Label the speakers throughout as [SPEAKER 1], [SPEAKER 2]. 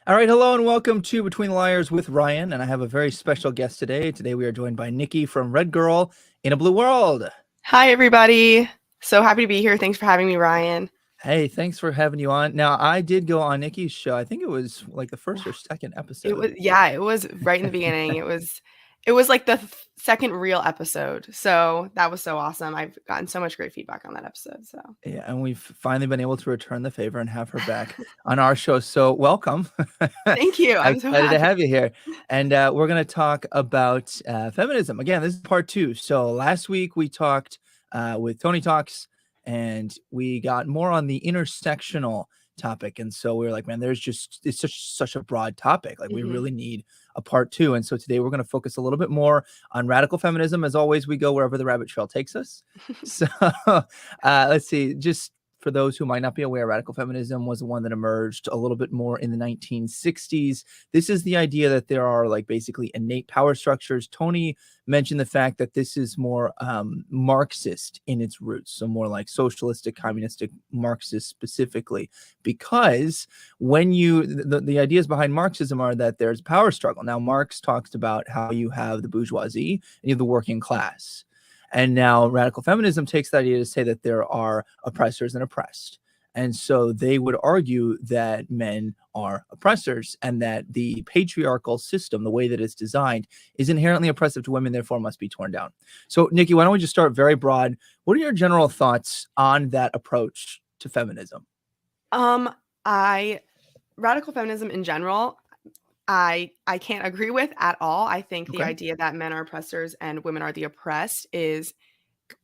[SPEAKER 1] All right, hello and welcome to Between the Liars with Ryan, and I have a very special guest today. Today we are joined by Nici from Red Girl in a Blue World.
[SPEAKER 2] Hi, everybody. So happy to be here. Thanks for having me, Ryan.
[SPEAKER 1] Hey, thanks for having you on. Now, I did go on Nici's show. I think it was like the first or second episode.
[SPEAKER 2] It was right in the beginning. It was like the second real episode. So that was so awesome. I've gotten so much great feedback on that episode. So
[SPEAKER 1] Yeah, and we've finally been able to return the favor and have her back on our show. So welcome.
[SPEAKER 2] thank you. I'm so
[SPEAKER 1] Excited to
[SPEAKER 2] happy.
[SPEAKER 1] have you here. And we're going to talk about feminism. Again, this is part 2. So last week we talked with Tony Talks, and we got more on the intersectional topic. And so we were like, man, it's such a broad topic. Like we
[SPEAKER 2] Mhm.
[SPEAKER 1] really need a part 2. And so today we're going to focus a little bit more on radical feminism. As always, we go wherever the rabbit trail takes us. So let's see, just for those who might not be aware, radical feminism was the one that emerged a little bit more in the 1960s. This is the idea that there are like basically innate power structures. Tony mentioned the fact that this is more Marxist in its roots, so more like socialistic, communistic, Marxist specifically, because when the ideas behind Marxism are that there's power struggle. Now, Marx talks about how you have the bourgeoisie and you have the working class. And now radical feminism takes the idea to say that there are oppressors and oppressed. And so they would argue that men are oppressors and that the patriarchal system, the way that it's designed, is inherently oppressive to women, therefore must be torn down. So, Nici, why don't we just start very broad? What are your general thoughts on that approach to feminism?
[SPEAKER 2] I radical feminism in general, I can't agree with at all. I think the
[SPEAKER 1] Okay.
[SPEAKER 2] idea that men are oppressors and women are the oppressed is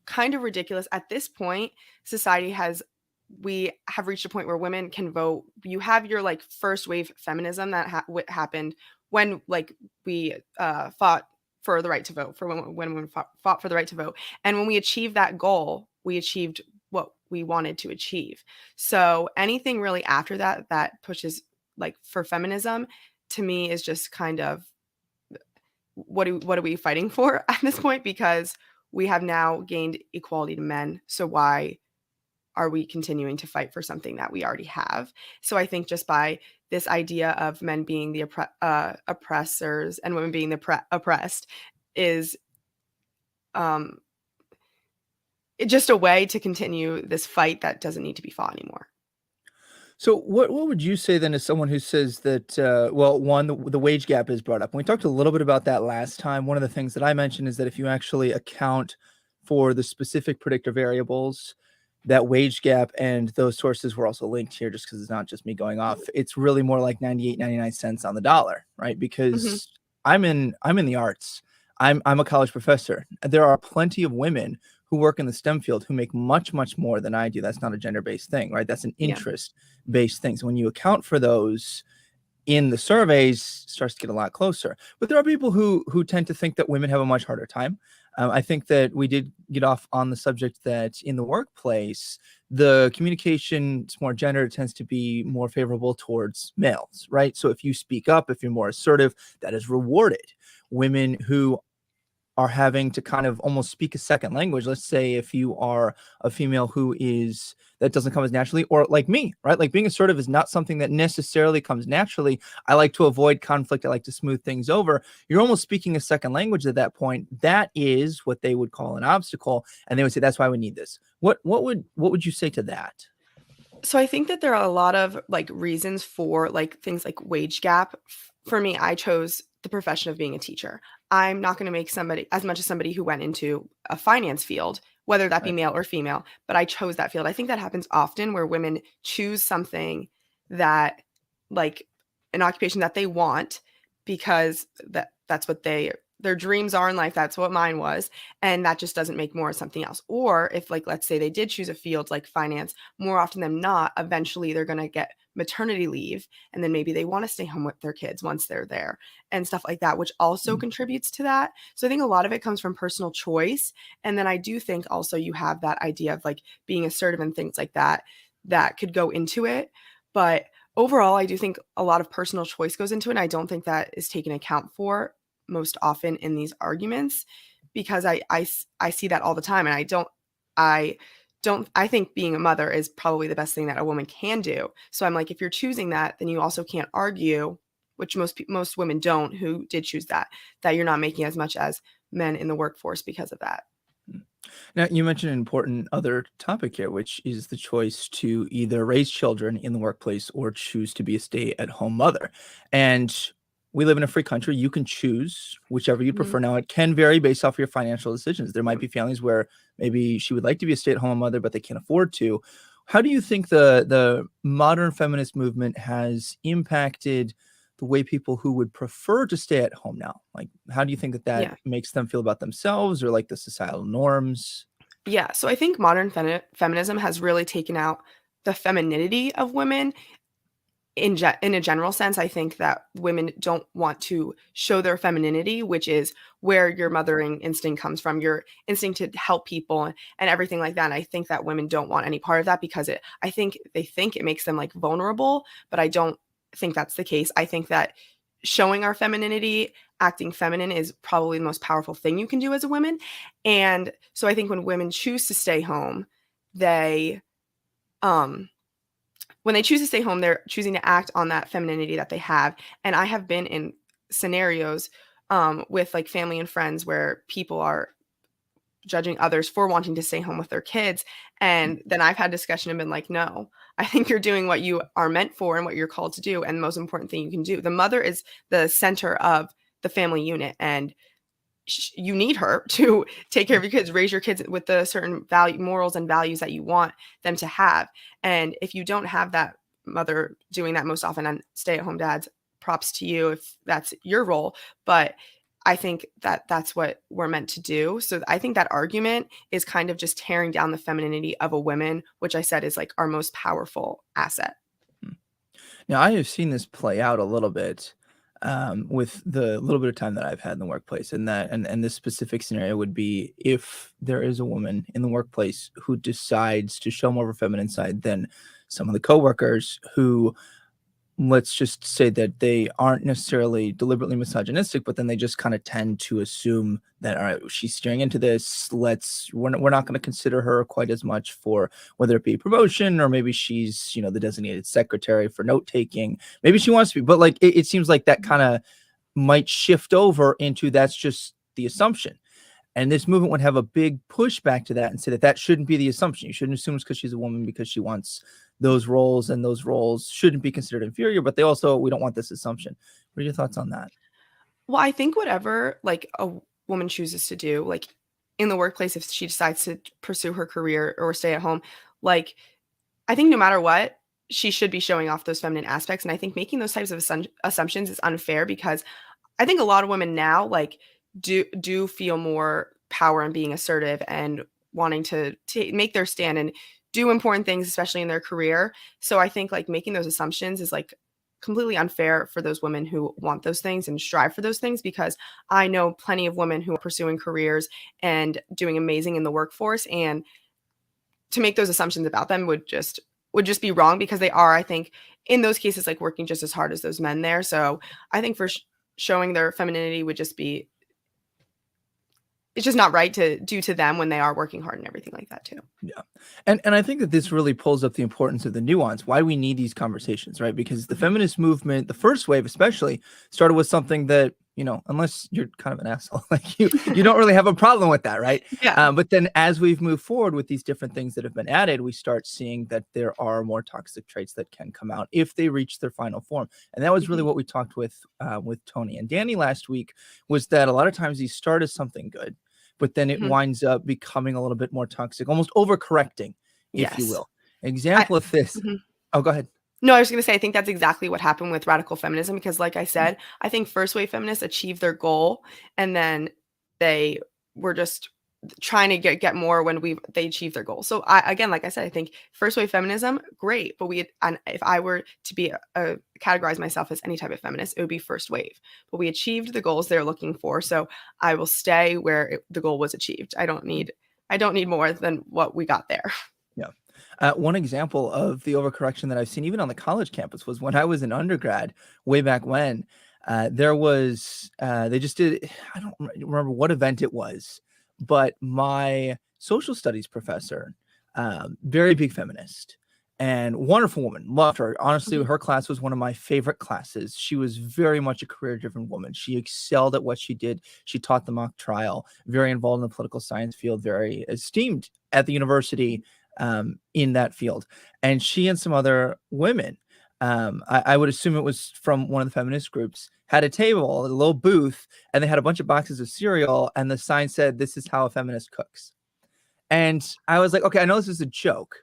[SPEAKER 2] kind of ridiculous. At this point, we have reached a point where women can vote. You have your like first wave feminism that happened when like we fought for the right to vote, for when women fought for the right to vote. And when we achieved that goal, we achieved what we wanted to achieve. So anything really after that that pushes like for feminism to me is just kind of what are we fighting for at this point? Because we have now gained equality to men. So why are we continuing to fight for something that we already have? So I think just by this idea of men being the oppressors and women being the oppressed is just a way to continue this fight that doesn't need to be fought anymore.
[SPEAKER 1] So what would you say then as someone who says that, well, one, the wage gap is brought up. And we talked a little bit about that last time. One of the things that I mentioned is that if you actually account for the specific predictor variables, that wage gap and those sources were also linked here just because it's not just me going off. It's really more like 98, 99 cents on the dollar, right?
[SPEAKER 2] Mm-hmm.
[SPEAKER 1] Because I'm in the arts. I'm a college professor. There are plenty of women who work in the STEM field who make much, much more than I do. That's not a gender-based thing, right? That's an
[SPEAKER 2] Yeah.
[SPEAKER 1] interest-based thing. So when you account for those in the surveys, it starts to get a lot closer. But there are people who tend to think that women have a much harder time. I think that we did get off on the subject that in the workplace, the communication is more gender tends to be more favorable towards males, right? So if you speak up, if you're more assertive, that is rewarded. Women who are having to kind of almost speak a second language. Let's say if you are a female that doesn't come as naturally, or like me, right? Like being assertive is not something that necessarily comes naturally. I like to avoid conflict. I like to smooth things over. You're almost speaking a second language at that point. That is what they would call an obstacle. And they would say, that's why we need this. What would you say to that?
[SPEAKER 2] So I think that there are a lot of like reasons for like things like wage gap. For me, I chose the profession of being a teacher. I'm not going to make somebody as much as somebody who went into a finance field, whether that be
[SPEAKER 1] Right.
[SPEAKER 2] male or female, but I chose that field. I think that happens often where women choose something that like an occupation that they want because that's what their dreams are in life. That's what mine was. And that just doesn't make more of something else. Or if like, let's say they did choose a field like finance, more often than not, eventually they're going to get maternity leave. And then maybe they want to stay home with their kids once they're there and stuff like that, which also contributes to that. So I think a lot of it comes from personal choice. And then I do think also you have that idea of like being assertive and things like that, that could go into it. But overall, I do think a lot of personal choice goes into it. And I don't think that is taken account for most often in these arguments because I see that all the time. And I don't I think being a mother is probably the best thing that a woman can do. So I'm like, if you're choosing that, then you also can't argue, which most women don't who did choose that you're not making as much as men in the workforce because of that.
[SPEAKER 1] Now, you mentioned an important other topic here, which is the choice to either raise children in the workplace or choose to be a stay-at-home mother. And we live in a free country. You can choose whichever you
[SPEAKER 2] Mhm.
[SPEAKER 1] prefer. Now, it can vary based off your financial decisions. There might be families where maybe she would like to be a stay-at-home mother, but they can't afford to. How do you think the modern feminist movement has impacted the way people who would prefer to stay at home now? Like, how do you think that that
[SPEAKER 2] Yeah.
[SPEAKER 1] makes them feel about themselves or like the societal norms?
[SPEAKER 2] Yeah, so I think modern feminism has really taken out the femininity of women in a general sense. I think that women don't want to show their femininity, which is where your mothering instinct comes from, your instinct to help people and everything like that. And I think that women don't want any part of that because I think they think it makes them like vulnerable, but I don't think that's the case. I think that showing our femininity, acting feminine is probably the most powerful thing you can do as a woman. And so I think when women choose to stay home, they um when they choose to stay home, they're choosing to act on that femininity that they have. And I have been in scenarios with like family and friends where people are judging others for wanting to stay home with their kids. And then I've had discussion and been like, no, I think you're doing what you are meant for and what you're called to do. And the most important thing you can do. The mother is the center of the family unit. And you need her to take care of your kids, raise your kids with the certain value, morals and values that you want them to have. And if you don't have that mother doing that most often, and stay-at-home dads, props to you if that's your role. But I think that that's what we're meant to do. So I think that argument is kind of just tearing down the femininity of a woman, which I said is like our most powerful asset.
[SPEAKER 1] Now, I have seen this play out a little bit with the little bit of time that I've had in the workplace, and and this specific scenario would be if there is a woman in the workplace who decides to show more of her feminine side than some of the coworkers who, let's just say that they aren't necessarily deliberately misogynistic, but then they just kind of tend to assume that, all right, she's steering into this. We're not going to consider her quite as much for whether it be promotion or maybe she's, the designated secretary for note taking. Maybe she wants to be, but like it seems like that kind of might shift over into that's just the assumption. And this movement would have a big pushback to that and say that that shouldn't be the assumption. You shouldn't assume it's because she's a woman because she wants those roles, and those roles shouldn't be considered inferior. But we don't want this assumption. What are your thoughts on that?
[SPEAKER 2] Well, I think whatever like a woman chooses to do, like in the workplace, if she decides to pursue her career or stay at home, like I think no matter what, she should be showing off those feminine aspects. And I think making those types of assumptions is unfair because I think a lot of women now like do feel more power in being assertive and wanting to make their stand and do important things, especially in their career. So I think like making those assumptions is like completely unfair for those women who want those things and strive for those things because I know plenty of women who are pursuing careers and doing amazing in the workforce, and to make those assumptions about them would just be wrong because they are, I think, in those cases like working just as hard as those men there. So I think for showing their femininity would just be, it's just not right to do to them when they are working hard and everything like that too.
[SPEAKER 1] Yeah. And I think that this really pulls up the importance of the nuance, why we need these conversations, right? Because the
[SPEAKER 2] Mhm.
[SPEAKER 1] feminist movement, the first wave especially, started with something that, unless you're kind of an asshole, like you don't really have a problem with that, right?
[SPEAKER 2] Yeah.
[SPEAKER 1] But then as we've moved forward with these different things that have been added, we start seeing that there are more toxic traits that can come out if they reach their final form. And that was really
[SPEAKER 2] Mhm.
[SPEAKER 1] what we talked with Tony and Danny last week, was that a lot of times these start as something good, but then it
[SPEAKER 2] Mhm.
[SPEAKER 1] winds up becoming a little bit more toxic, almost overcorrecting, if you
[SPEAKER 2] Yes.
[SPEAKER 1] will.
[SPEAKER 2] I
[SPEAKER 1] Example of this.
[SPEAKER 2] mhm.
[SPEAKER 1] Oh, go ahead.
[SPEAKER 2] No, I was gonna say, I think that's exactly what happened with radical feminism because, like I said, I think first wave feminists achieved their goal, and then they were just trying to get more when they achieved their goal. So I again, like I said, I think first wave feminism, great, but and if I were to be categorize myself as any type of feminist, it would be first wave. But we achieved the goals they're looking for, so I will stay where the goal was achieved. I don't need more than what we got there.
[SPEAKER 1] Yeah. One example of the overcorrection that I've seen even on the college campus was when I was an undergrad way back when. There was they just did, I don't remember what event it was, but my social studies professor very big feminist and wonderful woman. Loved her. Honestly,
[SPEAKER 2] Mhm.
[SPEAKER 1] her class was one of my favorite classes. She was very much a career-driven woman. She excelled at what she did. She taught the mock trial, very involved in the political science field, very esteemed at the university in that field. And she and some other women, I would assume it was from one of the feminist groups, had a table, a little booth, and they had a bunch of boxes of cereal, and the sign said, "This is how a feminist cooks." And I was like, okay, I know this is a joke,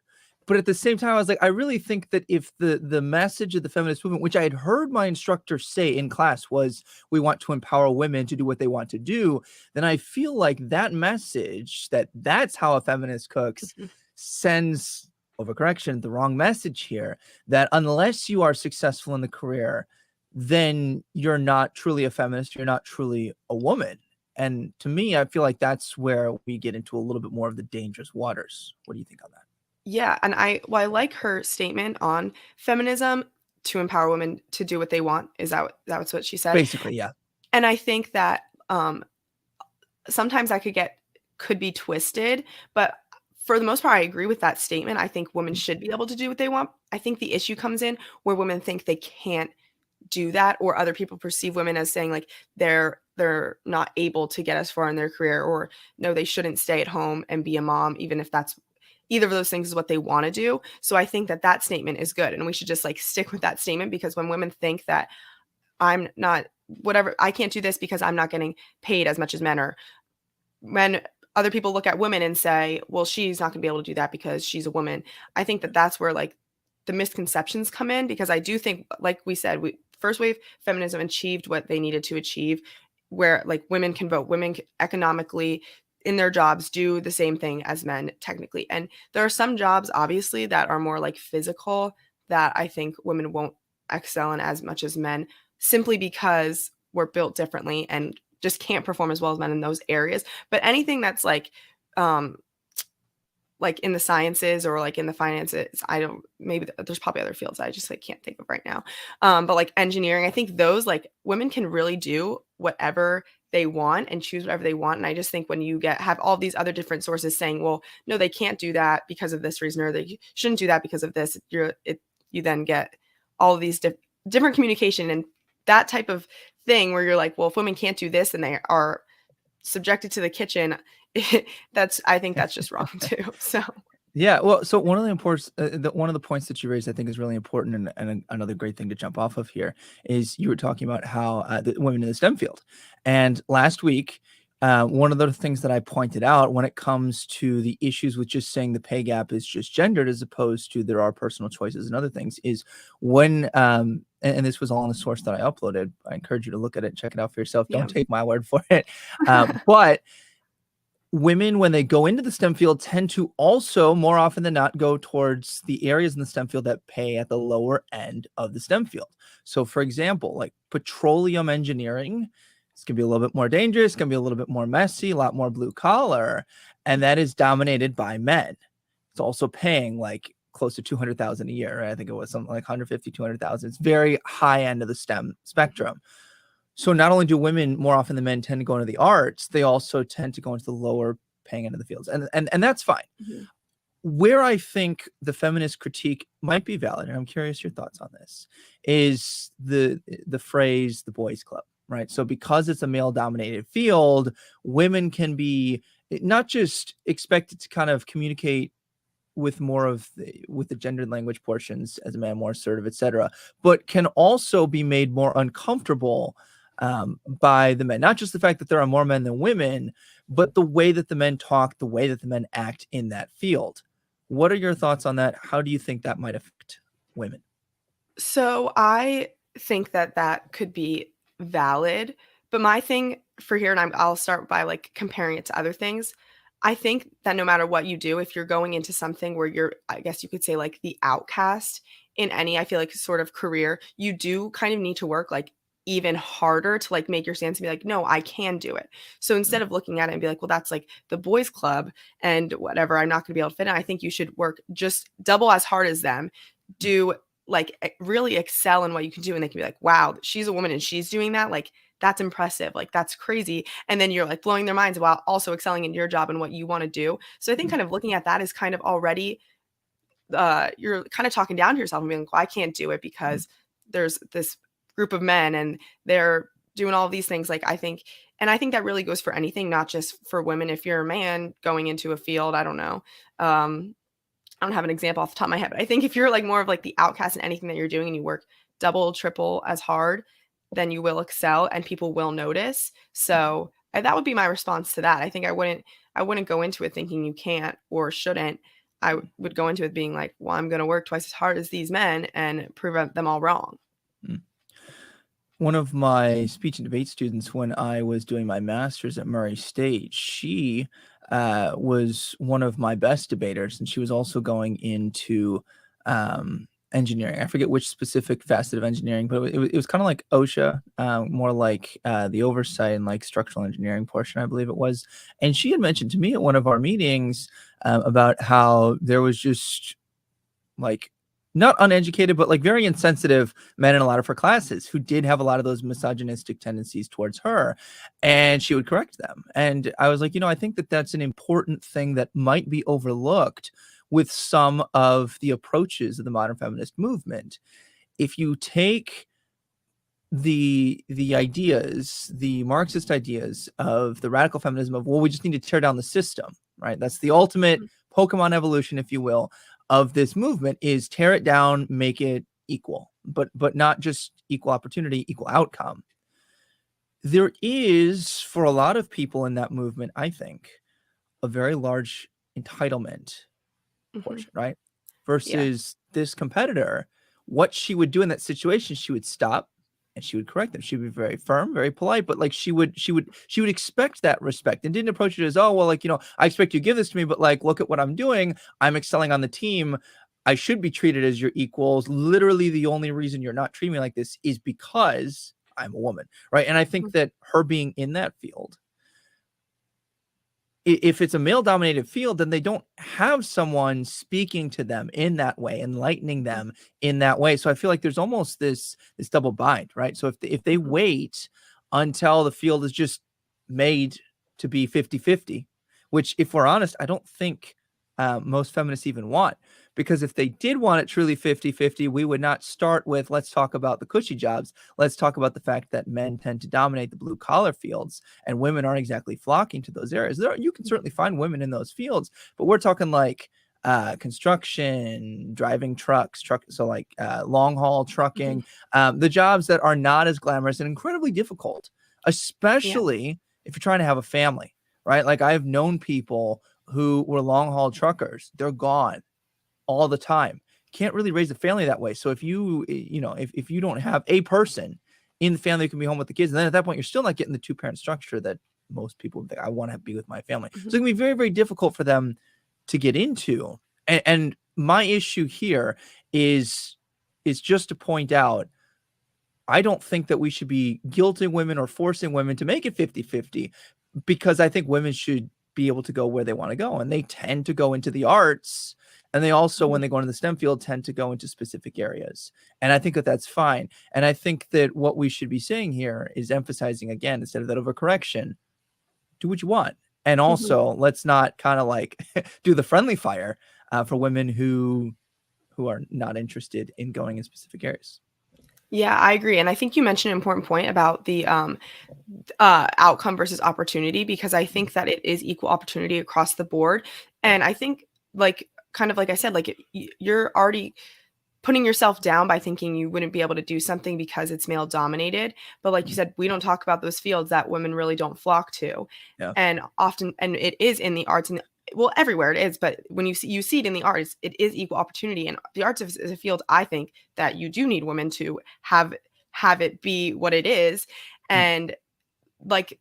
[SPEAKER 1] but at the same time, I was like, I really think that if the message of the feminist movement, which I had heard my instructor say in class, was we want to empower women to do what they want to do, then I feel like that message, that that's how a feminist cooks,
[SPEAKER 2] Mhm.
[SPEAKER 1] sends, overcorrection, the wrong message here, that unless you are successful in the career, then you're not truly a feminist, you're not truly a woman. And to me, I feel like that's where we get into a little bit more of the dangerous waters. What do you think on that?
[SPEAKER 2] Yeah, and I like her statement on feminism to empower women to do what they want. Is that's what she said?
[SPEAKER 1] Basically, yeah.
[SPEAKER 2] And I think that sometimes could be twisted, but for the most part, I agree with that statement. I think women should be able to do what they want. I think the issue comes in where women think they can't do that, or other people perceive women as saying like they're not able to get as far in their career, or no, they shouldn't stay at home and be a mom, even if that's either of those things is what they want to do. So I think that that statement is good, and we should just like stick with that statement, because when women think that I'm not whatever, I can't do this because I'm not getting paid as much as men, or when other people look at women and say, well, she's not going to be able to do that because she's a woman. I think that that's where like the misconceptions come in, because I do think, like we said, first wave feminism achieved what they needed to achieve, where like women can vote, economically in their jobs do the same thing as men technically. And there are some jobs obviously that are more like physical that I think women won't excel in as much as men, simply because we're built differently and just can't perform as well as men in those areas. But anything that's um like in the sciences or like in the finances, I don't, maybe there's probably other fields I just like can't think of right now. But like engineering, I think those like women can really do whatever they want and choose whatever they want. And I just think when you have all these other different sources saying, well, no, they can't do that because of this reason, or they shouldn't do that because of this, you then get all of these different communication and that type of thing where you're like, well, if women can't do this and they are subjected to the kitchen, I think that's just wrong too. So
[SPEAKER 1] Yeah, well, so one of the importance, one of the points that you raised, I think, is really important, and another great thing to jump off of here is you were talking about how the women in the STEM field, and last week, one of the things that I pointed out when it comes to the issues with just saying the pay gap is just gendered as opposed to there are personal choices and other things is when and this was all in the source that I uploaded. I encourage you to look at it, check it out for yourself.
[SPEAKER 2] yeah.
[SPEAKER 1] Don't take my word for it, but women, when they go into the STEM field, tend to also more often than not go towards the areas in the STEM field that pay at the lower end of the STEM field. So for example, like petroleum engineering, it's going to be a little bit more dangerous, going to be a little bit more messy, a lot more blue collar, and that is dominated by men. It's also paying like close to 200,000 a year, right? I think it was something like 150, 200,000. It's very high end of the STEM spectrum. So not only do women more often than men tend to go into the arts, they also tend to go into the lower paying end of the fields. And that's fine.
[SPEAKER 2] Mhm.
[SPEAKER 1] Where I think the feminist critique might be valid, and I'm curious your thoughts on this, is the phrase the boys club, right? So because it's a male dominated field, women can be not just expected to kind of communicate with more of with the gendered language portions as a man, more assertive, etc., but can also be made more uncomfortable by the men. Not just the fact that there are more men than women, but the way that the men talk, the way that the men act in that field. What are your thoughts on that? How do you think that might affect women?
[SPEAKER 2] So I think that that could be valid, but my thing for here, and I'll start by like comparing it to other things. I think that no matter what you do, if you're going into something where you're, I guess you could say like the outcast in any, I feel like sort of career, you do kind of need to work like even harder to like make your stance and be like, no, I can do it. So instead of looking at it and be like, well, that's like the boys club and whatever, I'm not going to be able to fit in. I think you should work just double as hard as them, do like really excel in what you can do, and they can be like, wow, she's a woman and she's doing that, like that's impressive, like that's crazy. And then you're like blowing their minds while also excelling in your job and what you want to do. So I think kind of looking at that is kind of already you're kind of talking down to yourself and being like, well, I can't do it because there's this group of men and they're doing all of these things. Like, I think, and I think that really goes for anything, not just for women. If you're a man going into a field, I don't know. I don't have an example off the top of my head, but I think if you're like more of like the outcast in anything that you're doing and you work double, triple as hard, then you will excel and people will notice. So that would be my response to that. I think I wouldn't go into it thinking you can't or shouldn't. I would go into it being like, well, I'm going to work twice as hard as these men and prevent them all wrong.
[SPEAKER 1] One of my speech and debate students, when I was doing my master's at Murray State, she was one of my best debaters, and she was also going into engineering. I forget which specific facet of engineering, but it was kind of like OSHA, more like the oversight and like structural engineering portion, I believe it was. And she had mentioned to me at one of our meetings about how there was just like not uneducated, but like very insensitive men in a lot of her classes who did have a lot of those misogynistic tendencies towards her, and she would correct them. And I was like, I think that that's an important thing that might be overlooked with some of the approaches of the modern feminist movement. If you take the ideas, the Marxist ideas of the radical feminism of, well, we just need to tear down the system, right? That's the ultimate Pokemon evolution, if you will, of this movement, is tear it down, make it equal, but not just equal opportunity, equal outcome. There is, for a lot of people in that movement, I think, a very large entitlement portion, right? Versus this competitor, what she would do in that situation, she would stop and she would correct them. She would be very firm, very polite, but like she would expect that respect and didn't approach it as, oh, well, like, I expect you to give this to me, but like, look at what I'm doing. I'm excelling on the team. I should be treated as your equals. Literally, the only reason you're not treating me like this is because I'm a woman, right? And I think that her being in that field, if it's a male-dominated field, then they don't have someone speaking to them in that way, enlightening them in that way. So I feel like there's almost this double bind, right? So if they wait until the field is just made to be 50-50, which, if we're honest, I don't think most feminists even want. Because if they did want it truly 50-50, we would not start with, let's talk about the cushy jobs. Let's talk about the fact that men tend to dominate the blue collar fields and women aren't exactly flocking to those areas. You can certainly find women in those fields, but we're talking like construction, driving trucks, so like long haul trucking, the jobs that are not as glamorous and incredibly difficult, especially if you're trying to have a family, right? Like, I've known people who were long haul truckers. They're gone all the time. Can't really raise a family that way. So if you don't have a person in the family who can be home with the kids, and then at that point, you're still not getting the two-parent structure that most people think, I want to be with my family. So it can be very, very difficult for them to get into. And my issue here is just to point out, I don't think that we should be guilting women or forcing women to make it 50-50, because I think women should be able to go where they want to go. And they tend to go into the arts. And they also, when they go into the STEM field, tend to go into specific areas. And I think that that's fine. And I think that what we should be saying here is emphasizing, again, instead of that overcorrection, do what you want. And also, let's not kind of like do the friendly fire for women who are not interested in going in specific areas.
[SPEAKER 2] Yeah, I agree. And I think you mentioned an important point about the outcome versus opportunity, because I think that it is equal opportunity across the board. And I think, like, kind of like I said, like, you're already putting yourself down by thinking you wouldn't be able to do something because it's male dominated. But like you said, we don't talk about those fields that women really don't flock to.
[SPEAKER 1] Yeah.
[SPEAKER 2] And often, and it is in the arts, and well, everywhere it is, but when you see it in the arts, it is equal opportunity. And the arts is a field, I think, that you do need women to have it be what it is. And like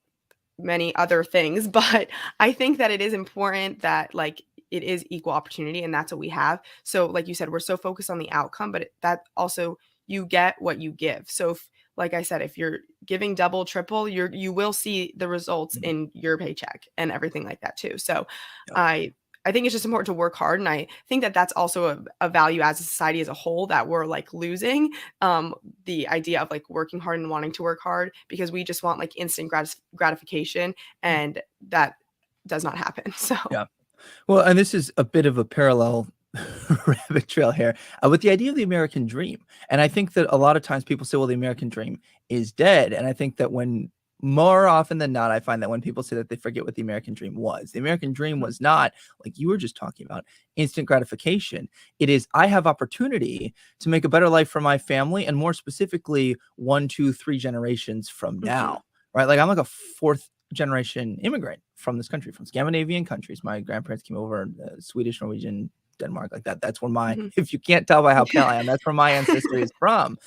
[SPEAKER 2] many other things, but I think that it is important that, like, it is equal opportunity, and that's what we have. So like you said, we're so focused on the outcome, but that also, you get what you give. So if, like I said, if you're giving double, triple, you will see the results in your paycheck and everything like that too. So I I think it's just important to work hard. And I think that that's also a value as a society as a whole that we're like losing, the idea of like working hard and wanting to work hard because we just want like instant gratification, and that does not happen. So
[SPEAKER 1] Yeah. Well, and this is a bit of a parallel rabbit trail here with the idea of the American dream. And I think that a lot of times people say, well, the American dream is dead. And I think that when more often than not, I find that when people say that, they forget what the American dream was. The American dream was not, like you were just talking about, instant gratification. It is, I have opportunity to make a better life for my family, and more specifically, 1, 2, 3 generations from now, right? Like I'm like a fourth generation immigrant from this country, from Scandinavian countries. My grandparents came over, Swedish, Norwegian, Denmark, like that. That's where my, if you can't tell by how pale I am, that's where my ancestry is from.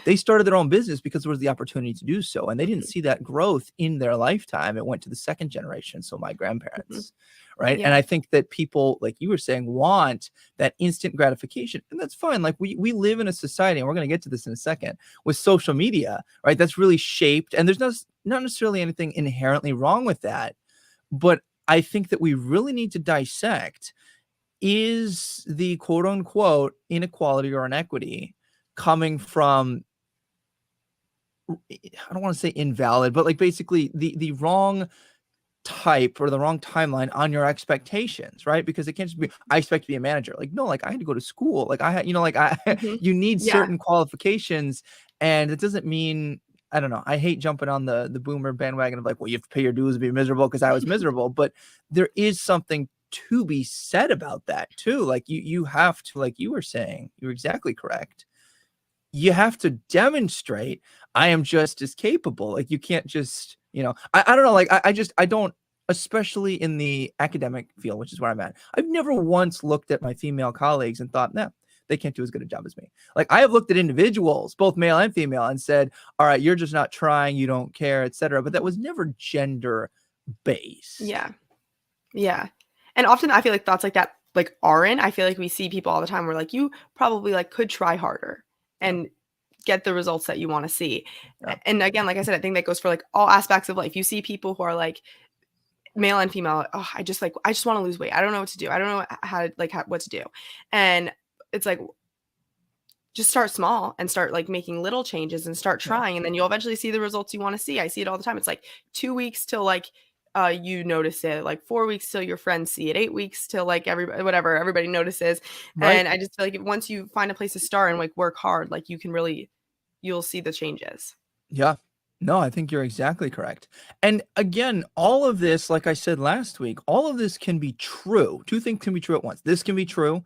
[SPEAKER 1] They started their own business because there was the opportunity to do so. And they didn't see that growth in their lifetime. It went to the second generation. So my grandparents, right?
[SPEAKER 2] Yeah.
[SPEAKER 1] And I think that people, like you were saying, want that instant gratification. And that's fine. Like we live in a society, and we're going to get to this in a second, with social media, right? That's really shaped. And there's not necessarily anything inherently wrong with that. But I think that we really need to dissect, is the quote unquote inequality or inequity coming from, I don't want to say invalid, but like basically the wrong type or the wrong timeline on your expectations, right? Because it can't just be, I expect to be a manager. Like, no, like I had to go to school. Like I had, like you need
[SPEAKER 2] Yeah.
[SPEAKER 1] certain qualifications, and it doesn't mean, I don't know. I hate jumping on the boomer bandwagon of like, well, you have to pay your dues to be miserable, because I was miserable. But there is something to be said about that too. Like you have to, like you were saying, you're exactly correct. You have to demonstrate I am just as capable. Like you can't just, I don't know. Like I don't, especially in the academic field, which is where I'm at. I've never once looked at my female colleagues and thought, nah, they can't do as good a job as me. Like I have looked at individuals, both male and female, and said, all right, you're just not trying, you don't care, etc. But that was never gender based.
[SPEAKER 2] Yeah. Yeah. And often I feel like thoughts like that like aren't. I feel like we see people all the time where like you probably like could try harder and get the results that you want to see. And again, like I said, I think that goes for like all aspects of life. You see people who are like male and female, oh, I just want to lose weight. I don't know what to do. I don't know what to do. And it's like, just start small and start like making little changes and start trying. And then you'll eventually see the results you want to see. I see it all the time. It's like 2 weeks till like you notice it, like 4 weeks till your friends see it, 8 weeks till like everybody notices.
[SPEAKER 1] Right.
[SPEAKER 2] And I just feel like once you find a place to start and like work hard, like you'll see the changes.
[SPEAKER 1] Yeah. No, I think you're exactly correct. And again, all of this, like I said last week, all of this can be true. Two things can be true at once. This can be true,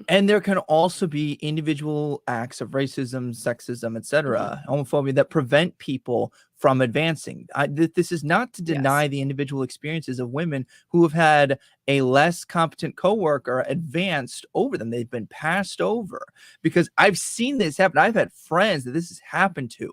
[SPEAKER 1] and there can also be individual acts of racism, sexism, etc., homophobia that prevent people from advancing. This is not to deny the individual experiences of women who have had a less competent coworker advanced over them. They've been passed over, because I've seen this happen. I've had friends that this has happened to.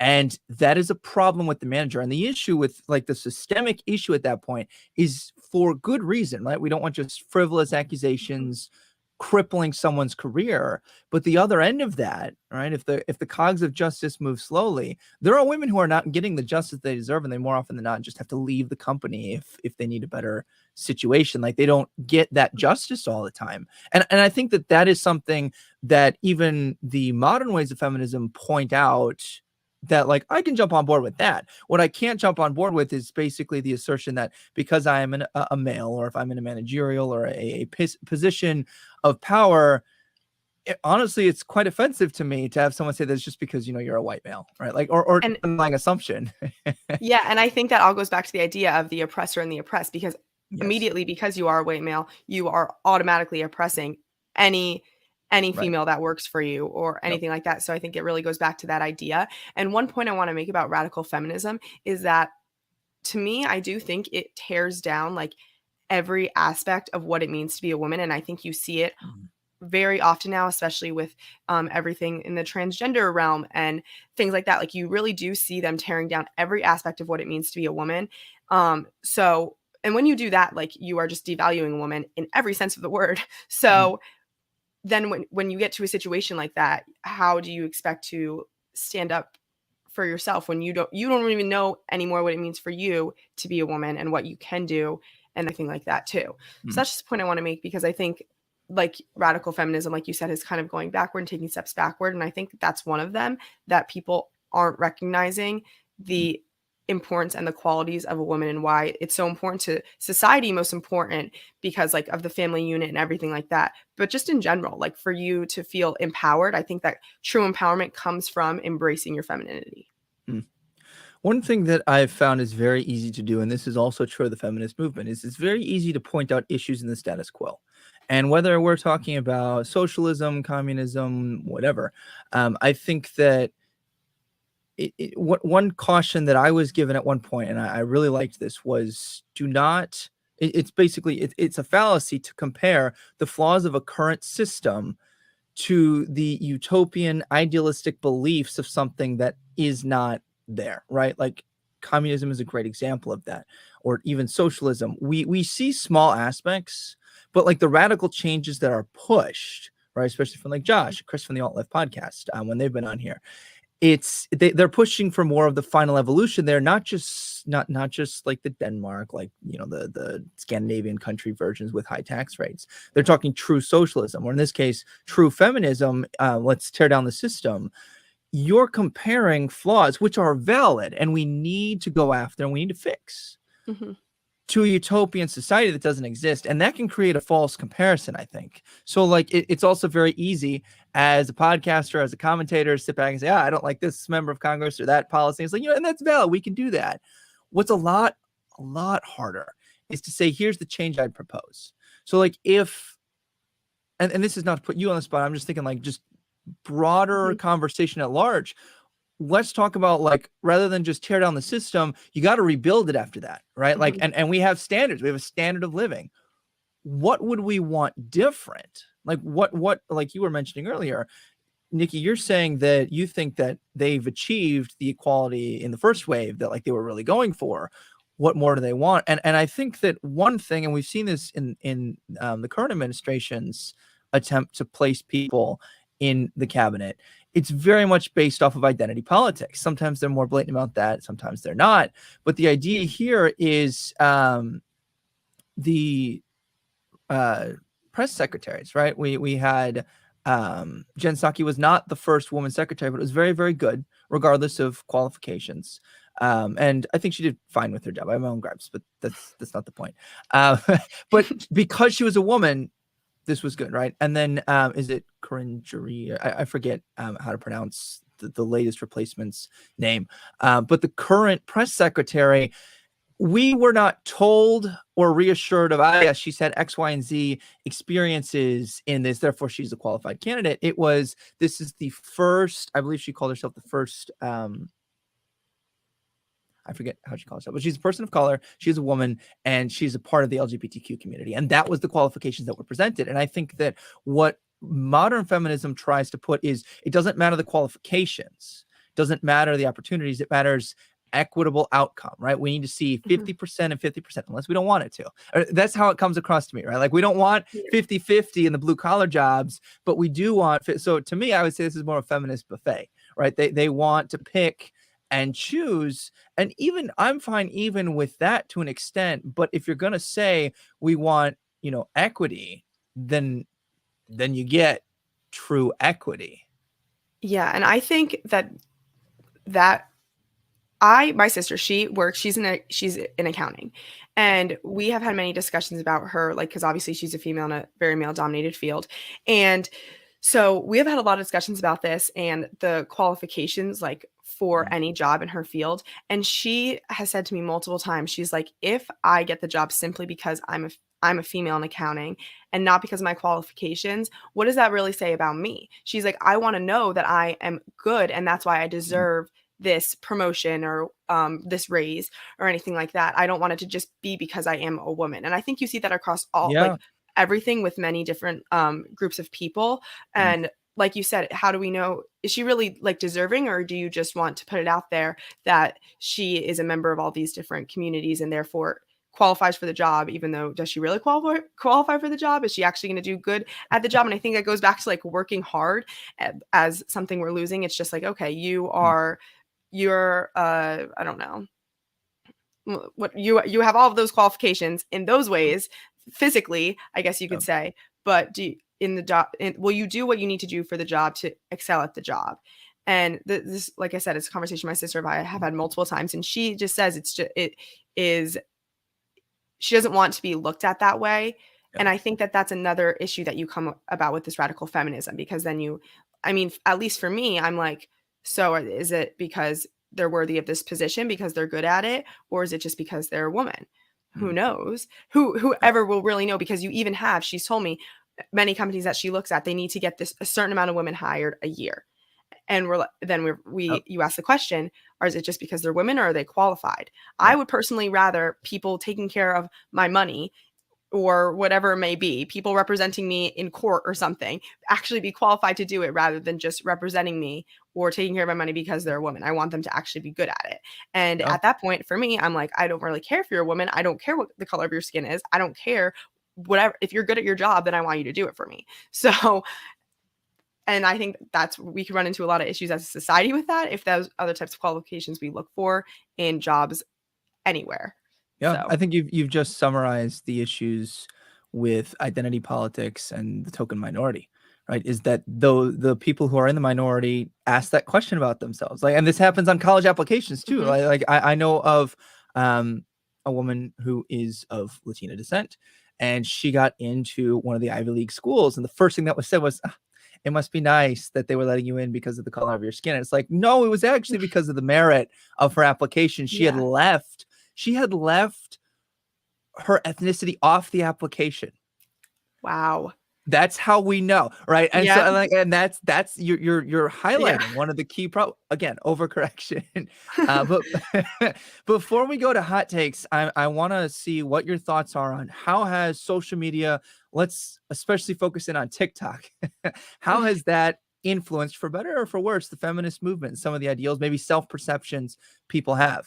[SPEAKER 1] And that is a problem with the manager. And the issue with like the systemic issue at that point is for good reason, right? We don't want just frivolous accusations crippling someone's career. But the other end of that, right? If the cogs of justice move slowly, there are women who are not getting the justice they deserve, and they more often than not just have to leave the company if they need a better situation. Like they don't get that justice all the time. And I think that is something that even the modern ways of feminism point out, that like I can jump on board with that. What I can't jump on board with is basically the assertion that because I am a male, or if I'm in a managerial or a position of power, honestly, it's quite offensive to me to have someone say that's just because, you're a white male, right? Like, or an underlying assumption.
[SPEAKER 2] Yeah. And I think that all goes back to the idea of the oppressor and the oppressed, because immediately, because you are a white male, you are automatically oppressing any female that works for you or anything like that. So I think it really goes back to that idea. And one point I want to make about radical feminism is that, to me, I do think it tears down like every aspect of what it means to be a woman. And I think you see it very often now, especially with everything in the transgender realm and things like that. Like you really do see them tearing down every aspect of what it means to be a woman. And when you do that, like you are just devaluing a woman in every sense of the word. So then when you get to a situation like that, how do you expect to stand up for yourself when you don't even know anymore what it means for you to be a woman and what you can do and everything like that too. So that's just a point I want to make, because I think like radical feminism, like you said, is kind of going backward and taking steps backward. And I think that's one of them, that people aren't recognizing the importance and the qualities of a woman and why it's so important to society, most important because like of the family unit and everything like that. But just in general, like for you to feel empowered, I think that true empowerment comes from embracing your femininity.
[SPEAKER 1] One thing that I've found is very easy to do, and this is also true of the feminist movement, is it's very easy to point out issues in the status quo. And whether we're talking about socialism, communism, whatever, I think that one caution that I was given at one point, and I really liked this, was do not. It's basically it's a fallacy to compare the flaws of a current system to the utopian idealistic beliefs of something that is not there, right? Like communism is a great example of that, or even socialism. We see small aspects, but like the radical changes that are pushed, right? Especially from like Josh, Chris from the Alt Left podcast, when they've been on here, they're pushing for more of the final evolution there, not just like the Denmark, like the Scandinavian country versions with high tax rates. They're talking true socialism, or in this case true feminism. Let's tear down the system. You're comparing flaws which are valid and we need to go after and we need to fix to a utopian society that doesn't exist, and that can create a false comparison, I think. So like it's also very easy as a podcaster, as a commentator, to sit back and say, I don't like this member of Congress or that policy. It's like, and that's valid, we can do that. What's a lot harder is to say, here's the change I'd propose. So like if and this is not to put you on the spot, I'm just thinking like just broader conversation at large. Let's talk about, like, rather than just tear down the system, you got to rebuild it after that, right? Like, and we have standards. We have a standard of living. What would we want different? Like what like you were mentioning earlier, Nici, you're saying that you think that they've achieved the equality in the first wave that like they were really going for. What more do they want? And I think that one thing, and we've seen this in the current administration's attempt to place people in the cabinet, it's very much based off of identity politics. Sometimes they're more blatant about that, sometimes they're not. But the idea here is the press secretaries, right? We had Jen Psaki was not the first woman secretary, but it was very, very good, regardless of qualifications. And I think she did fine with her job. I have my own gripes, but that's not the point. But because she was a woman, this was good, right? And then is it Corinne Jury? I forget how to pronounce the latest replacement's name. But the current press secretary, we were not told or reassured of, yes, she's had X, Y, and Z experiences in this, therefore she's a qualified candidate. It was, this is the first, I believe she called herself the first, I forget how she calls herself, but she's a person of color, she's a woman, and she's a part of the LGBTQ community. And that was the qualifications that were presented. And I think that what modern feminism tries to put is, it doesn't matter the qualifications, doesn't matter the opportunities, it matters equitable outcome, right? We need to see 50% and 50%, unless we don't want it to. That's how it comes across to me, right? Like we don't want 50-50 in the blue collar jobs, but we do want, so to me, I would say this is more of a feminist buffet, right? They want to pick and choose. And even I'm fine even with that to an extent, but if you're going to say we want, equity, then you get true equity.
[SPEAKER 2] Yeah. And I think that my sister, she's in accounting, and we have had many discussions about her, like, because obviously she's a female in a very male dominated field. And so we have had a lot of discussions about this and the qualifications, like for any job in her field. And she has said to me multiple times, she's like, if I get the job simply because I'm a female in accounting and not because of my qualifications, what does that really say about me? She's like, I want to know that I am good, and that's why I deserve this promotion or this raise or anything like that. I don't want it to just be because I am a woman. And I think you see that across all, like everything with many different groups of people. And like you said, how do we know, is she really like deserving, or do you just want to put it out there that she is a member of all these different communities and therefore qualifies for the job, even though, does she really qualify for the job? Is she actually going to do good at the job? And I think that goes back to like working hard as something we're losing. It's just like, okay, you're I don't know, what you have all of those qualifications in those ways physically, I guess you could say, but in the job, will you do what you need to do for the job to excel at the job? And this, like I said, it's a conversation my sister and I have had multiple times, and she just says it is, she doesn't want to be looked at that way.
[SPEAKER 1] Yeah.
[SPEAKER 2] And I think that that's another issue that you come about with this radical feminism, because then I mean, at least for me, I'm like, so is it because they're worthy of this position because they're good at it, or is it just because they're a woman? Who knows? Whoever will really know, because you even have, she's told me, many companies that she looks at, they need to get a certain amount of women hired a year. And you ask the question, or is it just because they're women, or are they qualified? I would personally rather people taking care of my money or whatever it may be, people representing me in court or something, actually be qualified to do it, rather than just representing me or taking care of my money because they're a woman. I want them to actually be good at it. And at that point, for me, I'm like, I don't really care if you're a woman. I don't care what the color of your skin is. I don't care. Whatever. If you're good at your job, then I want you to do it for me. So, and I think we could run into a lot of issues as a society with that, if those other types of qualifications we look for in jobs anywhere.
[SPEAKER 1] Yeah,
[SPEAKER 2] So.
[SPEAKER 1] I think you've just summarized the issues with identity politics and the token minority, right? Is that though the people who are in the minority ask that question about themselves, like, and this happens on college applications too. Like I know of a woman who is of Latina descent, and she got into one of the Ivy League schools, and the first thing that was said was, it must be nice that they were letting you in because of the color of your skin. And it's like, no, it was actually because of the merit of her application. She had left her ethnicity off the application.
[SPEAKER 2] Wow.
[SPEAKER 1] That's how we know, right? And so, like, and that's you're highlighting one of the key again, overcorrection. But before we go to hot takes, I want to see what your thoughts are on how has social media, let's especially focus in on TikTok, how has that influenced, for better or for worse, the feminist movement, some of the ideals, maybe self-perceptions people have?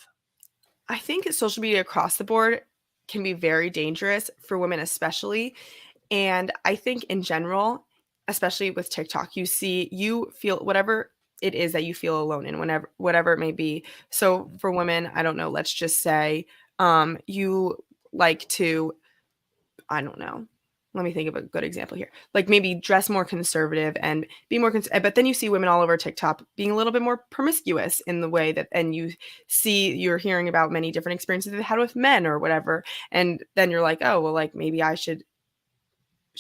[SPEAKER 2] I think social media across the board can be very dangerous for women, especially. And I think in general, especially with TikTok, you feel whatever it is that you feel alone in, whatever it may be. So for women, I don't know, let's just say you like to, I don't know, let me think of a good example here. Like maybe dress more conservative and be more, but then you see women all over TikTok being a little bit more promiscuous in the way that, and you're hearing about many different experiences they've had with men or whatever. And then you're like, oh, well, like maybe should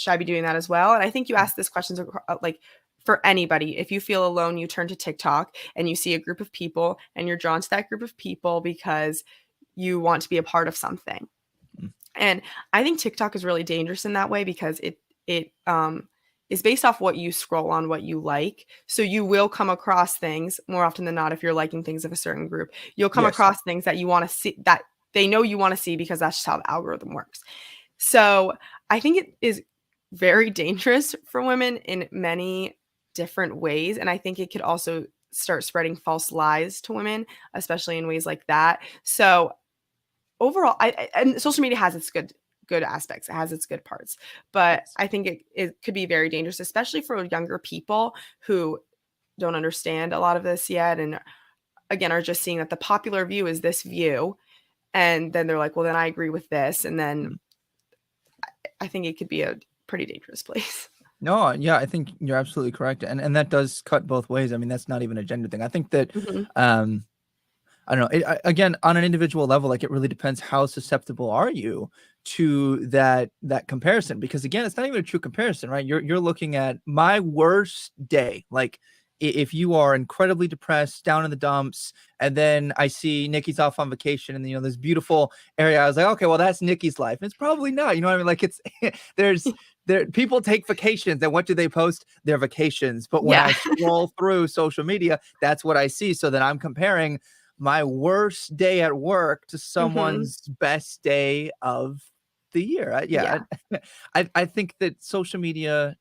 [SPEAKER 2] I be doing that as well? And I think you ask this question like for anybody. If you feel alone, you turn to TikTok and you see a group of people and you're drawn to that group of people because you want to be a part of something. And I think TikTok is really dangerous in that way, because it is based off what you scroll on, what you like. So you will come across things more often than not. If you're liking things of a certain group, you'll come across things that you want to see, that they know you want to see, because that's just how the algorithm works. So I think it is very dangerous for women in many different ways. And I think it could also start spreading false lies to women, especially in ways like that. So overall, and social media has its good aspects. It has its good parts, but I think it could be very dangerous, especially for younger people who don't understand a lot of this yet. And again, are just seeing that the popular view is this view. And then they're like, well, then I agree with this. And then I think it could be a pretty dangerous place.
[SPEAKER 1] No, yeah, I think you're absolutely correct. And that does cut both ways. I mean, that's not even a gender thing. I think that, I don't know, again, on an individual level, like, it really depends how susceptible are you to that comparison, because again, it's not even a true comparison, right? You're looking at my worst day. Like, if you are incredibly depressed, down in the dumps, and then I see Nikki's off on vacation and, this beautiful area, I was like, okay, well, that's Nikki's life. And it's probably not, you know what I mean? Like, people take vacations, and what do they post? Their vacations. But when I scroll through social media, that's what I see. So then I'm comparing my worst day at work to someone's best day of the year. I think that social media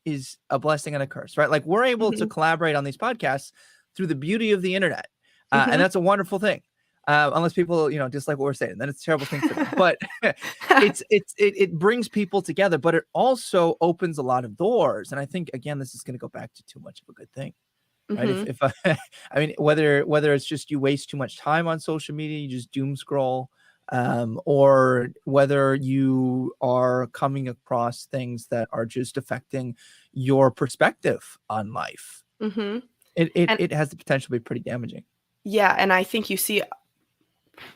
[SPEAKER 1] is a blessing and a curse, right? Like, we're able to collaborate on these podcasts through the beauty of the internet. And that's a wonderful thing. Unless people, dislike what we're saying, then it's a terrible thing for them. But it brings people together, but it also opens a lot of doors. And I think, again, this is going to go back to too much of a good thing. right?
[SPEAKER 2] Mhm.
[SPEAKER 1] If I, I mean, whether it's just you waste too much time on social media, you just doom scroll, or whether you are coming across things that are just affecting your perspective on life,
[SPEAKER 2] Mhm.
[SPEAKER 1] it
[SPEAKER 2] And
[SPEAKER 1] it has the potential to be pretty damaging.
[SPEAKER 2] yeah, and I think you see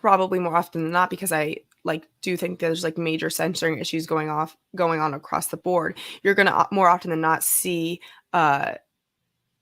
[SPEAKER 2] probably more often than not, because I like do think there's like major censoring issues going on across the board. You're gonna more often than not see uh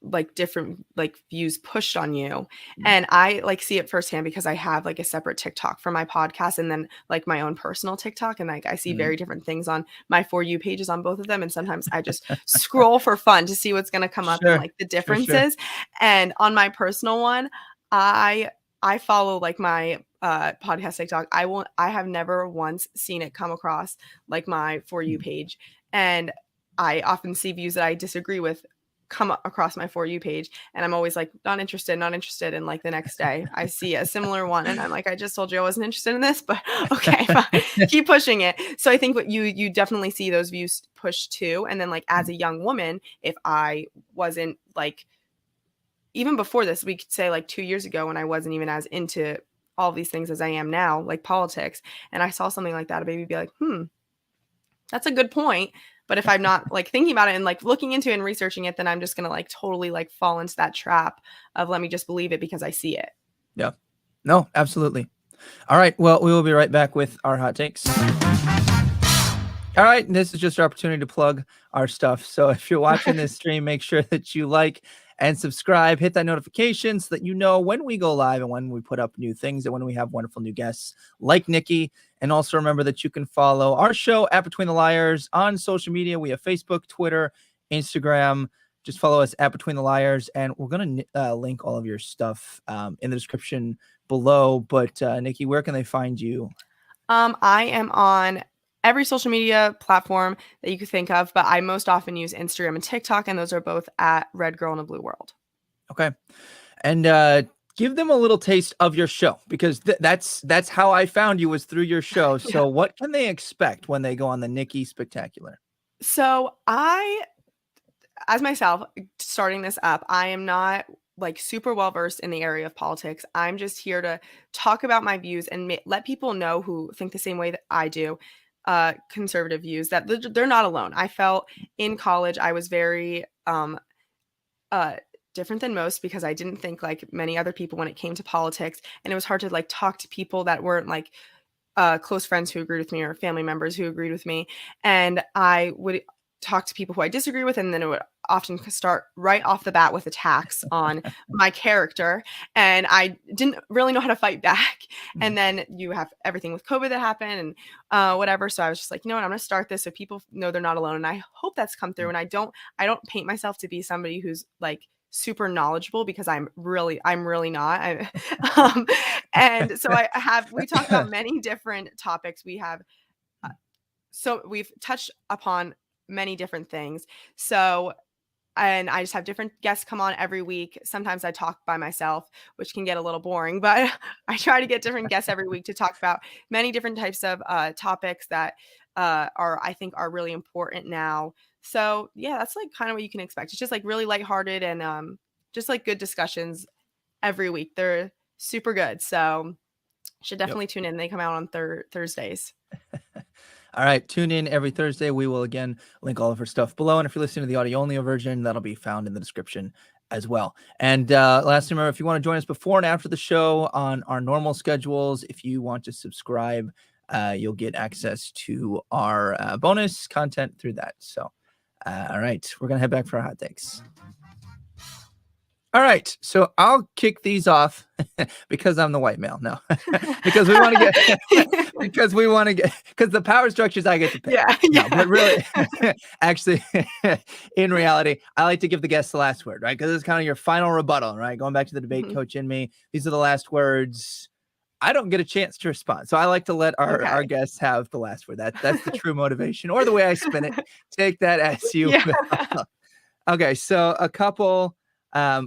[SPEAKER 2] like different like views pushed on you.
[SPEAKER 1] Mm.
[SPEAKER 2] And I like see it firsthand because I have like a separate TikTok for my podcast and then like my own personal TikTok, and like I see
[SPEAKER 1] Mm.
[SPEAKER 2] very different things on my For You pages on both of them, and sometimes I just scroll for fun to see what's going to come up and
[SPEAKER 1] Sure,
[SPEAKER 2] like the
[SPEAKER 1] sure.
[SPEAKER 2] differences. And on my personal one, I I follow like my podcast TikTok. I have never once seen it come across like my For You
[SPEAKER 1] Mm.
[SPEAKER 2] page. And I often see views that I disagree with come across my For You page, and I'm always like, not interested, not interested. And like the next day I see a similar one and I'm like, I just told you I wasn't interested in this, but okay, fine. Keep pushing it. So I think what you definitely see those views push too. And then like as a young woman, if I wasn't like, even before this, we could say like 2 years ago when I wasn't even as into all these things as I am now, like politics, and I saw something like that, a baby be like, that's a good point. But if I'm not like thinking about it and like looking into it and researching it, then I'm just gonna like totally like fall into that trap of let me just believe it because I see it.
[SPEAKER 1] Yeah. No, absolutely. All right. Well, we will be right back with our hot takes. All right, and this is just our opportunity to plug our stuff. So if you're watching this stream, make sure that you like and subscribe, hit that notification so that you know when we go live and when we put up new things and when we have wonderful new guests like Nici. And also remember that you can follow our show at Between the Liars on social media. We have Facebook, Twitter, Instagram. Just follow us at Between the Liars, and we're going to link all of your stuff in the description below. But Nici, where can they find you?
[SPEAKER 2] I am on every social media platform that you could think of, but I most often use Instagram and TikTok, and those are both at Red Girl in a Blue World.
[SPEAKER 1] Okay. And give them a little taste of your show, because that's how I found you, was through your show.
[SPEAKER 2] Yeah.
[SPEAKER 1] So what can they expect when they go on the Nici Spectacular?
[SPEAKER 2] So I, as myself, starting this up, I am not like super well versed in the area of politics. I'm just here to talk about my views and let people know who think the same way that I do, conservative views, that they're not alone. I felt in college I was very uh different than most because I didn't think like many other people when it came to politics, and it was hard to like talk to people that weren't like close friends who agreed with me or family members who agreed with me. And I would talk to people who I disagree with, and then it would often start right off the bat with attacks on my character. And I didn't really know how to fight back.
[SPEAKER 1] Mm.
[SPEAKER 2] And then you have everything with COVID that happened and whatever. So I was just like, you know what, I'm going to start this so people know they're not alone. And I hope that's come through. And I don't paint myself to be somebody who's like super knowledgeable, because I'm really not. Um, and so we talk about many different topics. So we've touched upon many different things. So, and I just have different guests come on every week. Sometimes I talk by myself, which can get a little boring, but I try to get different guests every week to talk about many different types of topics that I think are really important now. So yeah, that's like kind of what you can expect. It's just like really lighthearted and just like good discussions every week. They're super good. So should
[SPEAKER 1] Yep.
[SPEAKER 2] definitely tune in. They come out on Thursdays.
[SPEAKER 1] All right, tune in every Thursday. We will again link all of her stuff below, and if you're listening to the audio only version, that'll be found in the description as well. And lastly, remember, if you want to join us before and after the show on our normal schedules, if you want to subscribe, you'll get access to our bonus content through that. So, all right, we're gonna head back for our hot takes. All right, so I'll kick these off because I'm the white male. No, because we want to get because the power structures I get to pick.
[SPEAKER 2] Yeah,
[SPEAKER 1] No,
[SPEAKER 2] yeah.
[SPEAKER 1] but really, actually, in reality, I like to give the guests the last word, right? Because it's kind of your final rebuttal, right? Going back to the debate
[SPEAKER 2] Mhm.
[SPEAKER 1] coach in me, these are the last words. I don't get a chance to respond, so I like to let our
[SPEAKER 2] Okay.
[SPEAKER 1] guests have the last word. That's the true motivation, or the way I spin it. Take that as you
[SPEAKER 2] Yeah.
[SPEAKER 1] will. Okay, so a couple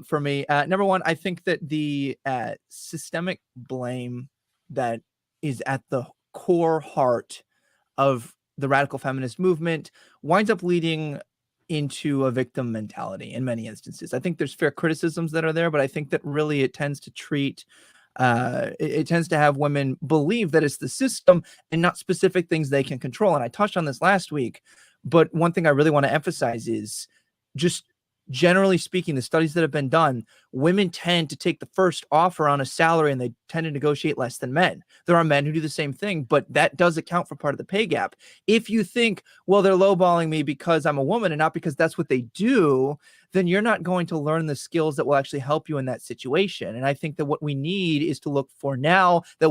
[SPEAKER 1] for me. Number one, I think that the systemic blame that is at the core heart of the radical feminist movement winds up leading into a victim mentality in many instances. I think there's fair criticisms that are there, but I think that really it tends to treat it tends to have women believe that it's the system and not specific things they can control. And I touched on this last week, but one thing I really want to emphasize is just generally speaking, the studies that have been done, women tend to take the first offer on a salary and they tend to negotiate less than men. There are men who do the same thing, but that does account for part of the pay gap. If you think, well, they're lowballing me because I'm a woman and not because that's what they do, then you're not going to learn the skills that will actually help you in that situation. And I think that what we need is to look for, now that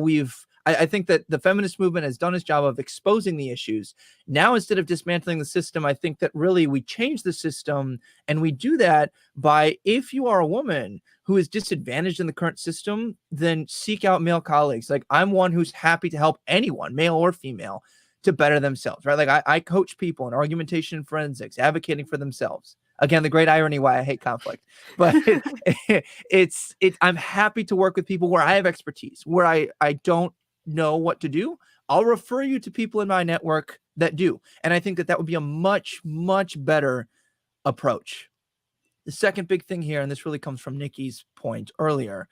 [SPEAKER 1] I think that the feminist movement has done its job of exposing the issues. Now, instead of dismantling the system, I think that really we change the system, and we do that by, if you are a woman who is disadvantaged in the current system, then seek out male colleagues. Like, I'm one who's happy to help anyone, male or female, to better themselves, right? Like I coach people in argumentation forensics, advocating for themselves. Again, the great irony why I hate conflict, but I'm happy to work with people where I have expertise, where I don't know what to do. I'll refer you to people in my network that do. And I think that would be a much, much better approach. The second big thing here, and this really comes from Nici's point earlier,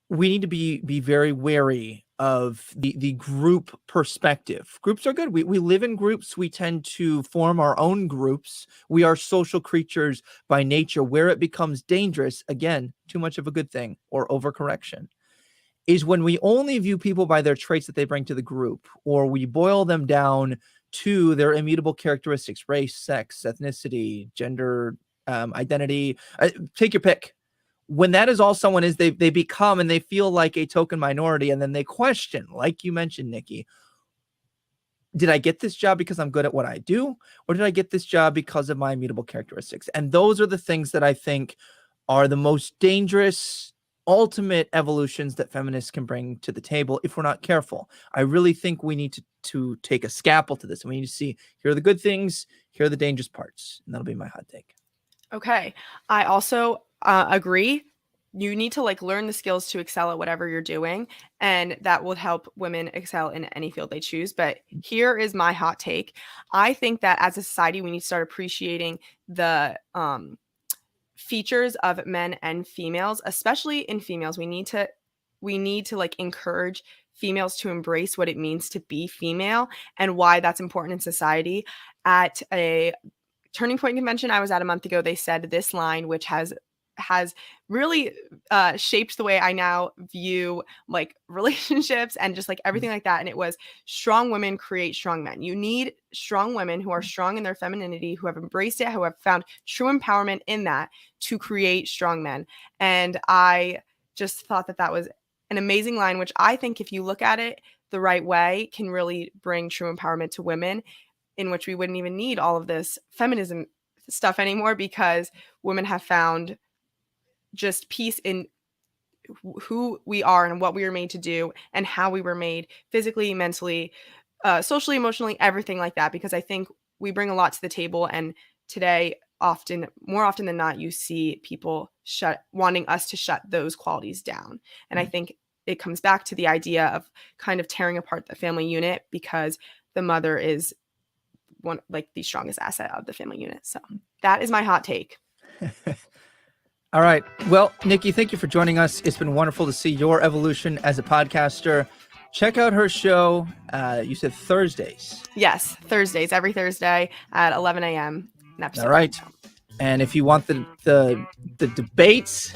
[SPEAKER 1] we need to be very wary of the group perspective. Groups are good. We live in groups. We tend to form our own groups. We are social creatures by nature. Where it becomes dangerous, again, too much of a good thing or overcorrection, is when we only view people by their traits that they bring to the group, or we boil them down to their immutable characteristics: race, sex, ethnicity, gender, identity. Take your pick. When that is all someone is, they become, and they feel like a token minority, and then they question, like you mentioned, Nici, did I get this job because I'm good at what I do, or did I get this job because of my immutable characteristics? And those are the things that I think are the most dangerous, ultimate evolutions that feminists can bring to the table if we're not careful. I really think we need to take a scalpel to this, and we need to see, here are the good things, here are the dangerous parts. And that'll be my hot take.
[SPEAKER 2] Okay. I also agree. You need to learn the skills to excel at whatever you're doing, and that will help women excel in any field they choose. But here is my hot take. I think that as a society, we need to start appreciating the features of men and females, especially in females. We need to encourage females to embrace what it means to be female and why that's important in society. At a Turning Point convention I was at a month ago, they said this line, which has really shaped the way I now view relationships and just everything like that. And it was, strong women create strong men. You need strong women who are strong in their femininity, who have embraced it, who have found true empowerment in that, to create strong men. And I just thought that was an amazing line, which I think, if you look at it the right way, can really bring true empowerment to women, in which we wouldn't even need all of this feminism stuff anymore, because women have found just peace in who we are and what we were made to do and how we were made physically, mentally, socially, emotionally, everything like that. Because I think we bring a lot to the table, and today, more often than not, you see people wanting us to shut those qualities down. And I think it comes back to the idea of kind of tearing apart the family unit, because the mother is the strongest asset of the family unit. So that is my hot take.
[SPEAKER 1] All right. Well, Nici, thank you for joining us. It's been wonderful to see your evolution as a podcaster. Check out her show. You said Thursdays.
[SPEAKER 2] Yes, Thursdays, every Thursday at 11 a.m.
[SPEAKER 1] All right. And if you want the debates,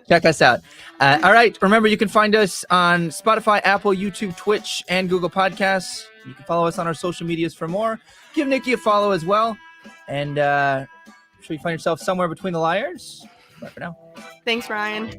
[SPEAKER 1] check us out. All right. Remember, you can find us on Spotify, Apple, YouTube, Twitch, and Google Podcasts. You can follow us on our social medias for more. Give Nici a follow as well. And I'm sure you find yourself somewhere between the liars. Bye for now.
[SPEAKER 2] Thanks, Ryan.